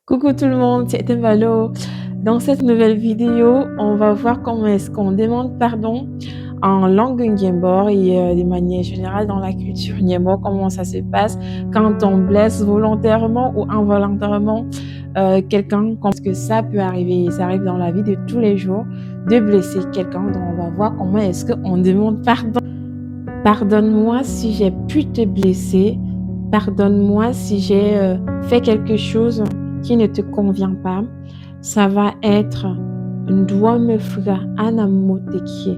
Coucou tout le monde, c'est Malo. Dans cette nouvelle vidéo, on va voir comment est-ce qu'on demande pardon en langue Nguembo et de manière générale dans la culture Nguembo, comment ça se passe quand on blesse volontairement ou involontairement quelqu'un, parce que ça peut arriver, ça arrive dans la vie de tous les jours de blesser quelqu'un. Donc on va voir comment est-ce qu'on demande pardon. Pardonne-moi si j'ai pu te blesser. Pardonne-moi si j'ai fait quelque chose qui ne te convient pas. Ça va être Ndwa me fera anamotekie.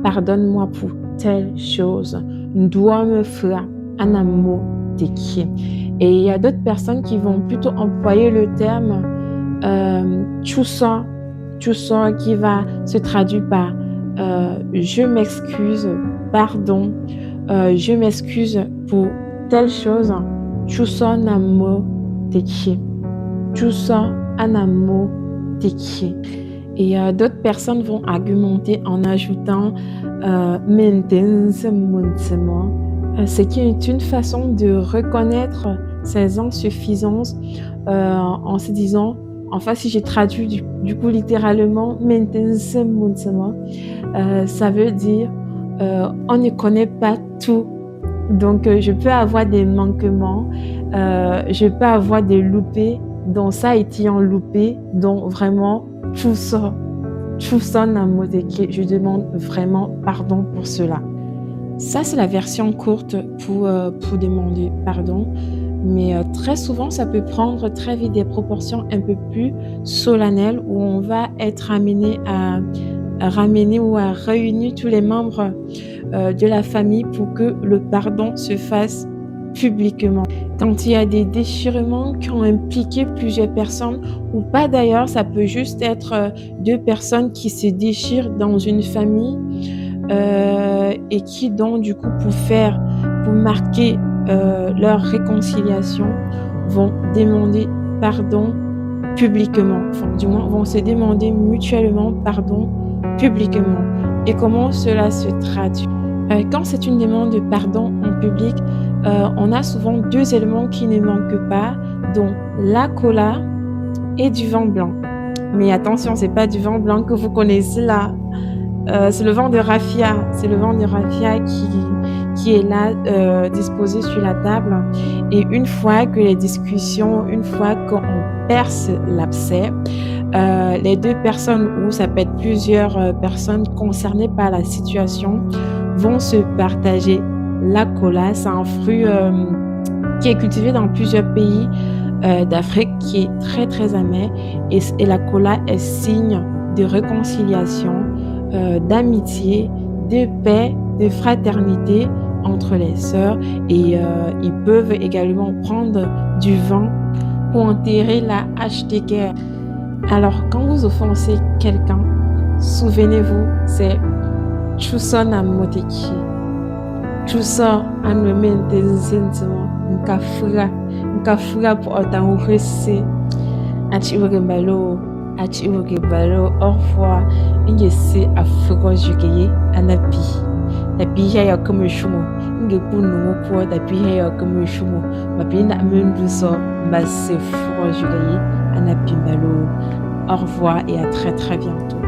Pardonne-moi pour telle chose. Ndwa me fera anamotekie. Et il y a d'autres personnes qui vont plutôt employer le terme chusa, qui va se traduire par je m'excuse, pardon, je m'excuse pour telle chose. Chusa namo tekie. Chusa anamo tekie. Et d'autres personnes vont argumenter en ajoutant maintenance munsemo, ce qui est une façon de reconnaître ses insuffisances en se disant, enfin si j'ai traduit du coup littéralement maintenance munsemo, ça veut dire on ne connaît pas tout. Donc je peux avoir des manquements, je peux avoir des loupés, dont ça étant loupé, donc vraiment tout ça je demande vraiment pardon pour cela. Ça c'est la version courte pour demander pardon, mais très souvent ça peut prendre très vite des proportions un peu plus solennelles où on va être amené à ramener ou à réunir tous les membres de la famille pour que le pardon se fasse publiquement. Quand il y a des déchirements qui ont impliqué plusieurs personnes, ou pas d'ailleurs, ça peut juste être deux personnes qui se déchirent dans une famille et qui donc du coup pour marquer leur réconciliation, vont demander pardon publiquement, enfin du moins vont se demander mutuellement pardon publiquement. Et comment cela se traduit? Quand c'est une demande de pardon en public, on a souvent deux éléments qui ne manquent pas, dont la cola et du vin blanc. Mais attention, c'est pas du vin blanc que vous connaissez là. C'est le vin de raffia. C'est le vin de raffia qui est là, disposé sur la table. Et une fois que les discussions, une fois qu'on perce l'abcès, les deux personnes, ou ça peut être plusieurs personnes concernées par la situation, vont se partager la cola. C'est un fruit qui est cultivé dans plusieurs pays d'Afrique, qui est très très amer, et la cola est signe de réconciliation, d'amitié, de paix, de fraternité entre les sœurs. Et ils peuvent également prendre du vin pour enterrer la hache de guerre. Alors quand vous offensez quelqu'un, souvenez-vous, c'est chusa namoteki. Chusa anumente zinzimo nkafura pour otanurese. Achi Malo, au revoir. Ingese afro jugeye anapi. Tapi ya comme chumo. Ngepu numu pour tapi ya comme chumo. Mapina amendu so mbase fro jugeye anapi Malo. Au revoir et à très très bientôt.